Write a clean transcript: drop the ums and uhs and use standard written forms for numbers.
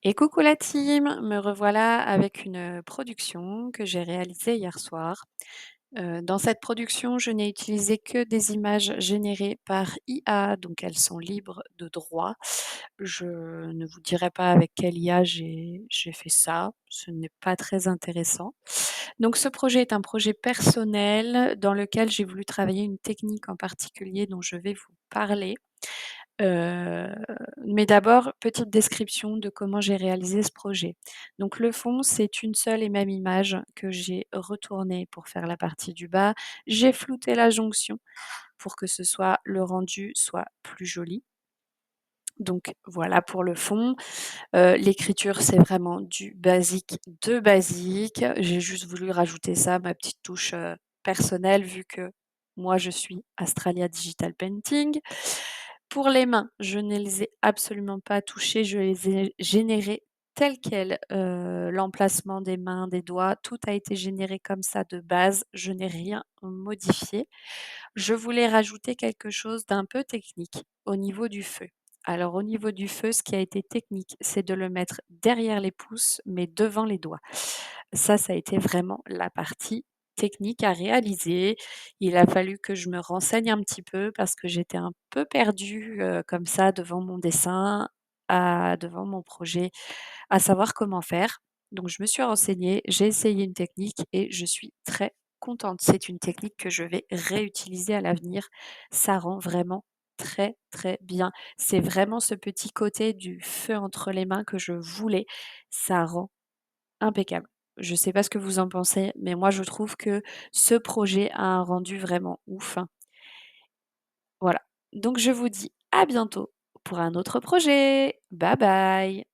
Et coucou la team, me revoilà avec une production que j'ai réalisée hier soir. Dans cette production, je n'ai utilisé que des images générées par IA, donc elles sont libres de droit. Je ne vous dirai pas avec quelle IA j'ai fait ça, ce n'est pas très intéressant. Donc ce projet est un projet personnel dans lequel j'ai voulu travailler une technique en particulier dont je vais vous parler. Heu, mais d'abord, petite description de comment j'ai réalisé ce projet. Donc le fond, c'est une seule et même image que j'ai retournée pour faire la partie du bas. J'ai flouté la jonction pour que le rendu soit plus joli. Donc voilà pour le fond. L'écriture, c'est vraiment du basique de basique. J'ai juste voulu rajouter ça, ma petite touche, personnelle vu que moi je suis Australia Digital Painting. Pour les mains, je ne les ai absolument pas touchées, je les ai générées telles quelles. L'emplacement des mains, des doigts, tout a été généré comme ça de base, je n'ai rien modifié. Je voulais rajouter quelque chose d'un peu technique au niveau du feu. Alors au niveau du feu, ce qui a été technique, c'est de le mettre derrière les pouces, mais devant les doigts. Ça a été vraiment la partie technique à réaliser. Il a fallu que je me renseigne un petit peu parce que j'étais un peu perdue, comme ça devant mon dessin, devant mon projet, à savoir comment faire. Donc je me suis renseignée, j'ai essayé une technique et je suis très contente. C'est une technique que je vais réutiliser à l'avenir. Ça rend vraiment très, très bien. C'est vraiment ce petit côté du feu entre les mains que je voulais. Ça rend impeccable. Je ne sais pas ce que vous en pensez, mais moi je trouve que ce projet a un rendu vraiment ouf, hein. Voilà. Donc je vous dis à bientôt pour un autre projet. Bye bye.